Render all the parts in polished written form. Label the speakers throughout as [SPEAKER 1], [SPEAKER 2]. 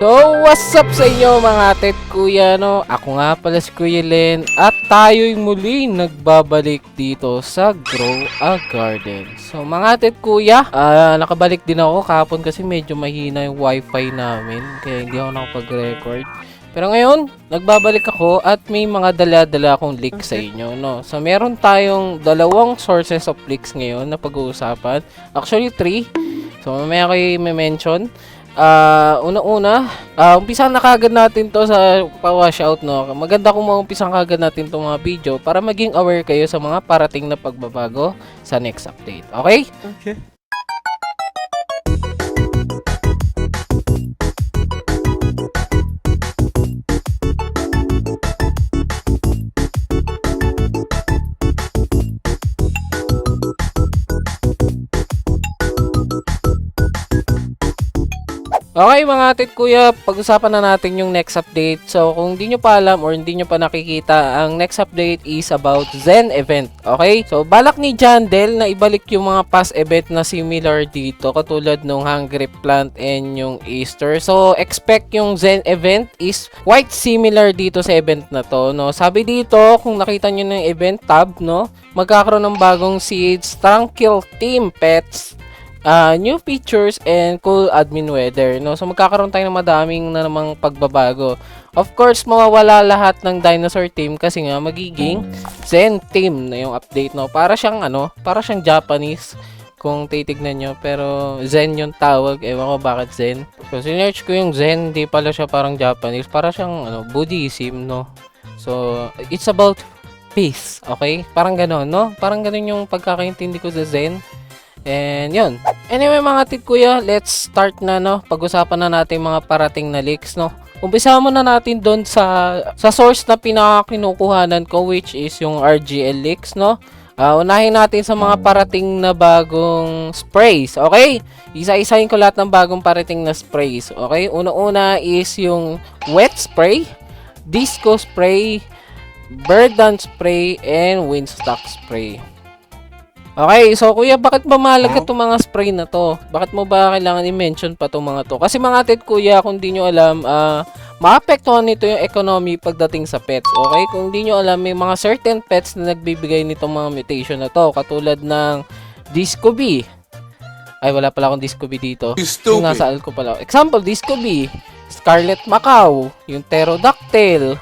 [SPEAKER 1] So, what's up sa inyo mga tet kuya, no? Ako nga pala si Kuya Len at tayo'y muli nagbabalik dito sa Grow a Garden. So, mga tet kuya, nakabalik din ako kahapon kasi medyo mahina yung wifi namin kaya hindi ako nakapag-record. Pero ngayon, nagbabalik ako at may mga dala-dala akong leak sa inyo, no? So, meron tayong dalawang sources of leaks ngayon na pag-uusapan. Actually, 3. So, mamaya ko i-mention. Una-una, umpisahan na kagad natin to sa pa-washout, no? Maganda kung maumpisahan kagad natin tong mga video para maging aware kayo sa mga parating na pagbabago sa next update. Okay?
[SPEAKER 2] Okay.
[SPEAKER 1] Okay mga tit kuya, pag-usapan na natin yung next update. So kung hindi nyo pa alam or hindi nyo pa nakikita, ang next update is about Zen event. Okay? So balak ni Jandel na ibalik yung mga past event na similar dito, katulad nung Hungry Plant and yung Easter. So expect yung Zen event is quite similar dito sa event na to, no? Sabi dito, kung nakita nyo ng event tab, no, magkakaroon ng bagong seeds, tranquil team pets, new features and cool admin weather, no? So magkakaroon tayo ng madaming na namang pagbabago. Of course, mawawala lahat ng dinosaur team kasi nga magiging Zen team na yung update, no? Para siyang Japanese kung titignan nyo, pero Zen yung tawag. Ewan ko bakit Zen. So sinearch ko yung Zen, hindi pala siya parang Japanese, para siyang Buddhism, no? So it's about peace, okay? Parang gano'n, no? Parang gano'n yung pagkakaintindi ko sa Zen. And yun. Anyway mga tit kuya, let's start na, no. Pag-usapan na natin mga parating na leaks, no. Umpisa muna natin doon sa source na pinakakinukuhanan ko, which is yung RGL leaks, no. Unahin natin sa mga parating na bagong sprays, okay? Isa-isahin ko lahat ng bagong parating na sprays, okay? Una-una is yung wet spray, disco spray, bird dance spray, and windstock spray. Okay, so kuya, bakit ba mahalaga itong mga spray na to? Bakit mo ba kailangan i-mention pa itong mga to? Kasi mga tit kuya, kung di nyo alam, maapektuhan nito yung economy pagdating sa pets. Okay, kung di nyo alam, may mga certain pets na nagbibigay nitong mga mutation na to. Katulad ng Disco Bee. Ay, wala pala akong Disco Bee dito. Yung nasa ko pala. Example, Disco Bee, Scarlet Macaw, yung Pterodactyl,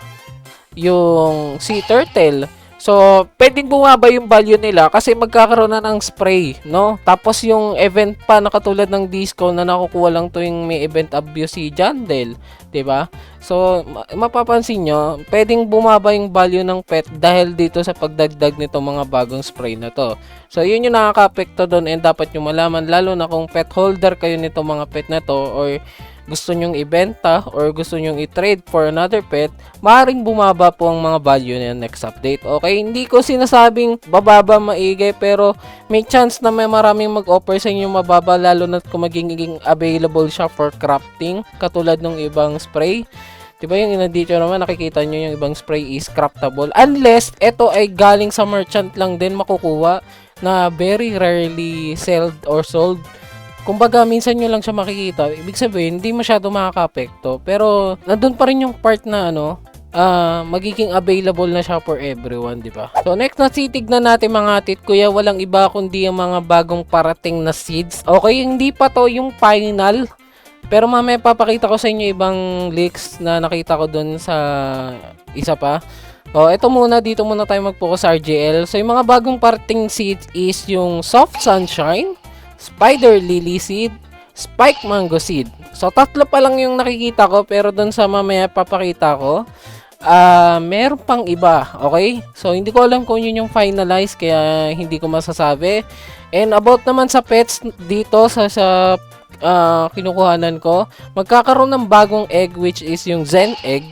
[SPEAKER 1] yung Sea Turtle. So, pwedeng bumaba yung value nila kasi magkakaroon na ng spray, no? Tapos yung event pa na katulad ng disco na nakukuha lang to yung may event abuse si Jandel, 'di ba? So, mapapansin nyo, pwedeng bumaba yung value ng pet dahil dito sa pagdagdag nito mga bagong spray na to. So, yun yung nakaka-apekto doon and dapat nyo malaman, lalo na kung pet holder kayo nito mga pet na to or gusto nyong ibenta or gusto nyong i-trade for another pet, maaaring bumaba po ang mga value na next update. Okay, hindi ko sinasabing bababa maigay, pero may chance na may maraming mag-offer sa inyo mababa, lalo na kung magiging available siya for crafting katulad ng ibang spray. Diba yung dito naman nakikita nyo yung ibang spray is craftable unless ito ay galing sa merchant lang din makukuha na very rarely sold. Kumbaga, minsan nyo lang siya makikita. Ibig sabihin, hindi masyado makaka-apekto. Pero, nandun pa rin yung part na magiging available na siya for everyone, di ba? So, next na titignan natin mga tit kuya, walang iba kundi ang mga bagong parating na seeds. Okay, hindi pa to yung final. Pero mamaya papakita ko sa inyo ibang leaks na nakita ko dun sa isa pa. Ito muna, dito muna tayo mag-focus sa RGL. So, yung mga bagong parating seeds is yung Soft Sunshine, Spider Lily Seed, Spike Mango Seed. So, tatlo pa lang yung nakikita ko, pero doon sa mamaya papakita ko, meron pang iba, okay? So, hindi ko alam kung yun yung finalize, kaya hindi ko masasabi. And about naman sa pets dito, sa kinukuhanan ko, magkakaroon ng bagong egg, which is yung Zen egg.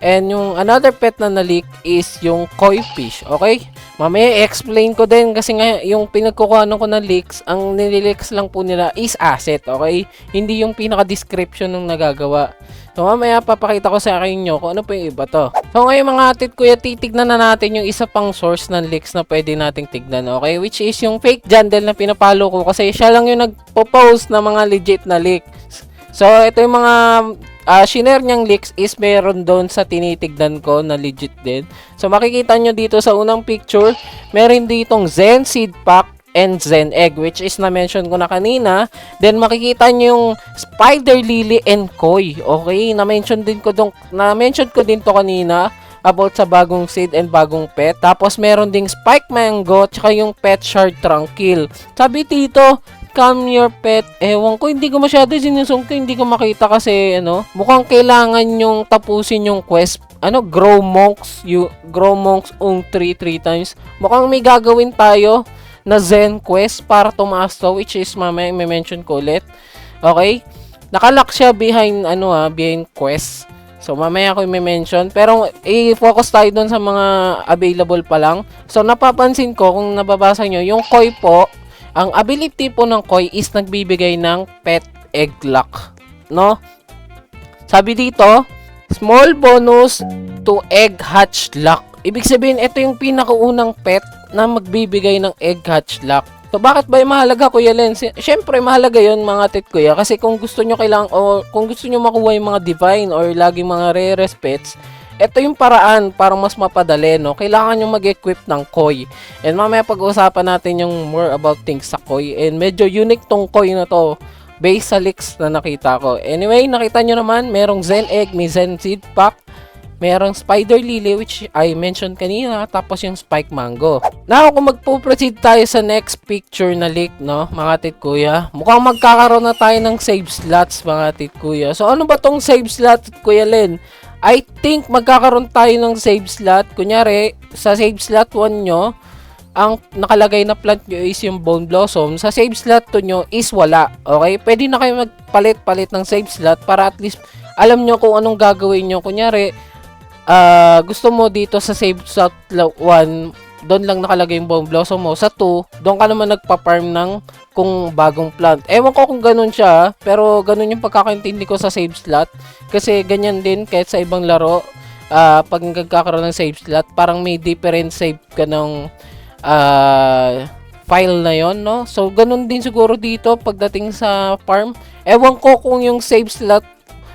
[SPEAKER 1] And yung another pet na na-leak is yung koi fish, okay? Mamaya explain ko din kasi nga yung pinagkukuhanan ko ng leaks, ang nilileaks lang po nila is asset, okay? Hindi yung pinaka-description ng nagagawa. So mamaya papakita ko sa inyo kung ano po yung iba to. So ngayon mga atit kuya, titignan na natin yung isa pang source ng leaks na pwede nating tignan, okay? Which is yung fake Jandel na pinapalo ko kasi siya lang yung nagpo-post ng mga legit na leaks. So ito yung mga shinare niyang leaks is meron doon sa tinitignan ko na legit din. So makikita nyo dito sa unang picture, meron ditong Zen Seed Pack and Zen Egg, which is na-mention ko na kanina. Then makikita nyo yung Spider Lily and Koi. Okay, na-mention ko din to kanina about sa bagong seed and bagong pet. Tapos meron ding Spike Mango tsaka yung Pet Shard Tranquil. Sabi dito, calm your pet. Ewan ko, hindi ko masyado sinusong ko, hindi ko makita kasi mukhang kailangan yung tapusin yung quest. Grow Monks Ung 3 times. Mukhang may gagawin tayo na Zen quest para tumaas to, which is mamaya may mention ko ulit. Okay? Nakalock siya behind behind quest. So mamaya ko may mention, pero i-focus tayo doon sa mga available pa lang. So napapansin ko kung nababasa nyo, yung Koi po, ang ability po ng Koi is nagbibigay ng pet egg lock, no? Sabi dito, small bonus to egg hatch lock. Ibig sabihin, ito yung pinakaunang pet na magbibigay ng egg hatch lock. So, bakit ba yung mahalaga, Kuya Len? Siyempre, mahalaga yun, mga tit kuya. Kasi kung gusto nyo kung gusto nyo makuha yung mga divine or laging mga rarest pets, ito yung paraan para mas mapadali, no? Kailangan nyo mag-equip ng Koi. And mamaya pag-uusapan natin yung more about things sa Koi. And medyo unique tong Koi na to, based sa leaks na nakita ko. Anyway, nakita nyo naman, merong Zen Egg, may Zen Seed Pack, merong Spider Lily, which I mentioned kanina, tapos yung Spike Mango. Now, kung magpo-proceed tayo sa next picture na leak, no, mga tit kuya, mukhang magkakaroon na tayo ng save slots, mga tit kuya. So, ano ba tong save slot, Kuya Len? I think magkakaroon tayo ng save slot. Kunyari, sa save slot 1 nyo, ang nakalagay na plant nyo is yung Bone Blossom. Sa save slot 2 nyo is wala. Okay? Pwede na kayo magpalit-palit ng save slot para at least alam nyo kung anong gagawin nyo. Kunyari, gusto mo dito sa save slot 1, doon lang nakalagay yung Bone Blossom mo. Sa 2, doon ka naman nagpa-farm ng kung bagong plant. Ewan ko kung ganun siya, pero ganun yung pagkakaintindi ko sa save slot. Kasi ganyan din kahit sa ibang laro, pag nagkakaroon ng save slot, parang may different save ka ng file na yon, no? So, ganun din siguro dito pagdating sa farm. Ewan ko kung yung save slot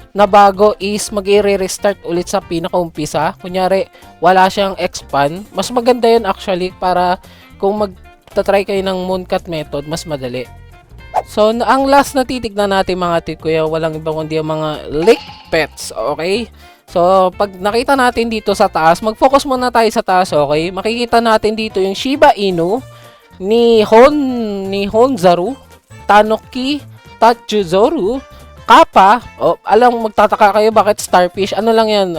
[SPEAKER 1] na bago is mag-i-restart ulit sa pinakaumpisa. Kunyari, wala siyang expand. Mas maganda yun actually para kung magta-try kayo ng Mooncut method, mas madali. So, ang last na titignan natin, mga tit kuya, walang iba kundi ang mga lake pets, okay? So, pag nakita natin dito sa taas, mag-focus muna tayo sa taas, okay? Makikita natin dito yung Shiba Inu, ni Honzaru, Tanuki, Tachuzoru, Kappa, magtataka kayo bakit starfish, ano lang yan,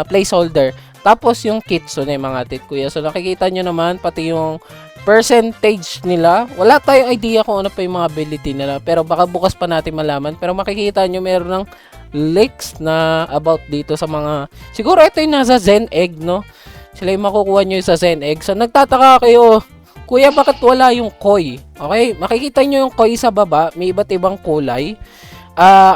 [SPEAKER 1] placeholder. Tapos yung Kitsune, mga tit kuya. So, nakikita nyo naman, pati yung percentage nila. Wala tayong idea kung ano pa yung mga ability nila. Pero baka bukas pa natin malaman. Pero makikita nyo meron ng leaks na about dito sa mga... Siguro ito yung nasa Zen Egg, no? Sila yung makukuha nyo sa Zen Egg. So nagtataka kayo, kuya, bakit wala yung Koi? Okay? Makikita nyo yung Koi sa baba. May iba't ibang kulay.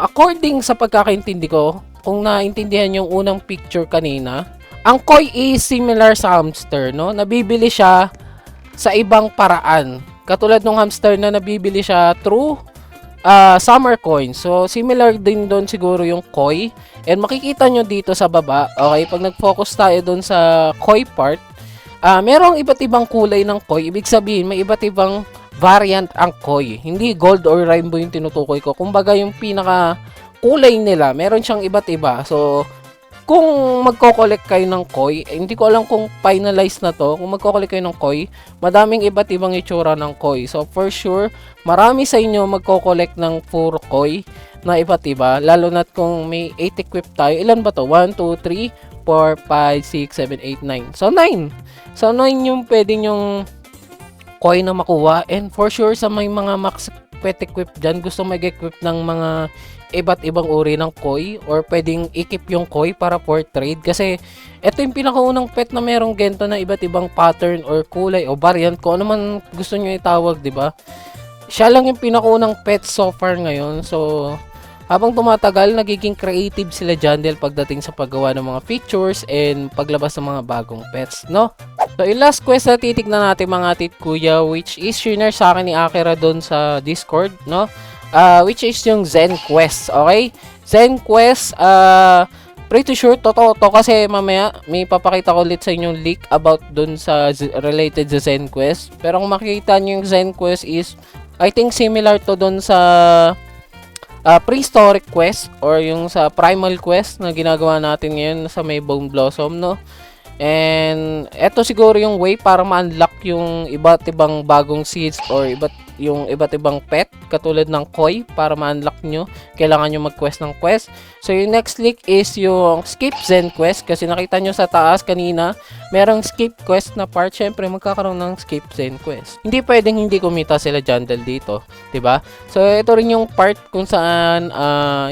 [SPEAKER 1] According sa pagkakaintindi ko, kung naintindihan yung unang picture kanina, ang Koi is similar sa hamster, no? Nabibili siya sa ibang paraan. Katulad ng hamster na nabibili siya through summer coins. So, similar din doon siguro yung Koi. And makikita nyo dito sa baba, okay, pag nag-focus tayo doon sa Koi part, merong iba't ibang kulay ng Koi. Ibig sabihin, may iba't ibang variant ang Koi. Hindi gold or rainbow yung tinutukoy ko. Kumbaga, yung pinaka kulay nila, meron siyang iba't iba. So, kung magko-collect kayo ng Koi, hindi ko alam kung finalize na to. Kung magko-collect kayo ng Koi, madaming iba't ibang itsura ng Koi. So, for sure, marami sa inyo magko-collect ng puro Koi na iba't iba. Lalo na kung may 8 equip tayo. Ilan ba to? 1, 2, 3, 4, 5, 6, 7, 8, 9. So, 9. So, 9 yung pwede nyong Koi na makuha. And for sure, sa may mga max pet equip dyan, gusto mag-equip ng mga iba't ibang uri ng Koi or pwedeng ikip yung Koi para for trade kasi ito yung pinakaunang pet na merong gento na iba't ibang pattern or kulay o variant kung ano man gusto nyo itawag, di ba? Siya lang yung pinakaunang pet so far ngayon. So, habang tumatagal, nagiging creative sila dyan dahil pagdating sa paggawa ng mga features and paglabas ng mga bagong pets, no? So, yung last quest na titignan natin, mga tit kuya, which is shinare sa akin ni Akira doon sa Discord, no? Which is yung Zen Quest, okay? Zen Quest, pretty sure totoo to kasi mamaya may papakita ko ulit sa inyong leak about dun sa related sa Zen Quest. Pero kung makikita nyo yung Zen Quest is, I think similar to dun sa prehistoric quest or yung sa primal quest na ginagawa natin ngayon sa may Bone Blossom, no? And eto siguro yung way para ma-unlock yung iba't ibang bagong seeds or yung iba't ibang pet katulad ng koi. Para ma-unlock nyo, kailangan nyo mag-quest ng quest. So yung next leak is yung skip Zen quest, kasi nakita nyo sa taas kanina merong skip quest na part. Syempre magkakaroon ng skip Zen quest, hindi pwedeng hindi kumita sila Jandel dito, 'di ba? So ito rin yung part kung saan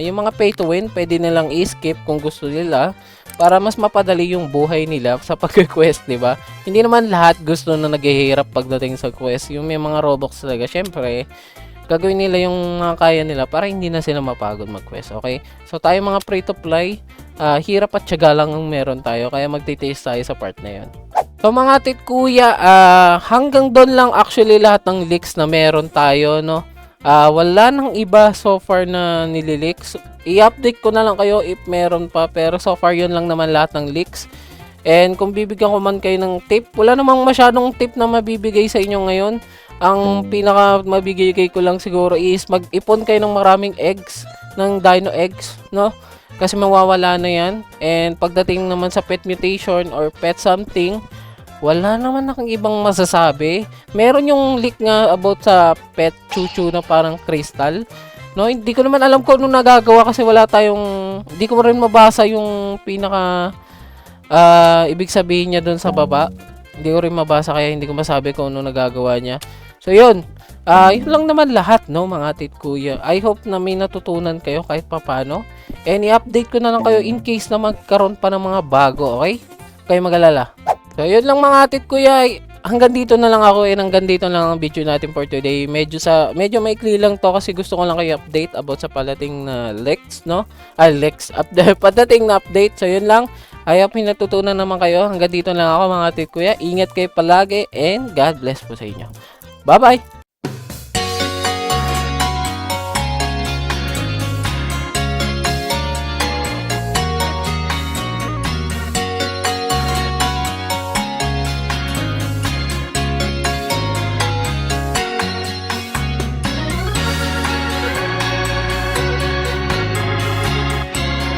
[SPEAKER 1] yung mga pay to win pwede nilang i-skip kung gusto nila, para mas mapadali yung buhay nila sa pag-quest, 'di ba? Hindi naman lahat gusto na naghihirap pagdating sa quest. Yung may mga Robux talaga, syempre gagawin nila yung mga kaya nila para hindi na sila mapagod mag-quest, okay? So tayo mga free to play, hirap at tiyaga lang ang meron tayo, kaya magtitiis tayo sa part na 'yon. So mga titkuya, hanggang doon lang actually lahat ng leaks na meron tayo, no? Wala nang iba so far na nilileaks. I-update ko na lang kayo if meron pa, pero so far yun lang naman lahat ng leaks. And kung bibigyan ko man kayo ng tip, wala namang masyadong tip na mabibigay sa inyo ngayon. Ang pinaka mabibigay ko lang siguro is mag-ipon kayo ng maraming eggs, ng dino eggs, no? Kasi mawawala na yan. And pagdating naman sa pet mutation or pet something, wala naman akong ibang masasabi. Meron yung leak nga about sa pet chuchu na parang crystal, no? Hindi ko naman alam kung ano nagagawa kasi wala tayong, hindi ko rin mabasa yung pinaka ibig sabihin niya doon sa baba. Hindi ko rin mabasa kaya hindi ko masabi kung ano nagagawa niya. So yun, yun lang naman lahat, no, mga titkuya. I hope na may natutunan kayo kahit papano. And i-update ko na lang kayo in case na magkaroon pa ng mga bago, okay? Kayo mag-alala. So yun lang mga titkuya. Hanggang dito na lang ako, and hanggang dito na lang ang video natin for today. Medyo maikli lang to kasi gusto ko lang kayo update about sa palating na leaks, no? Padating na update. So yun lang. I hope natutunan naman kayo. Hanggang dito na lang ako mga titkuya. Ingat kayo palagi and God bless po sa inyo. Bye-bye!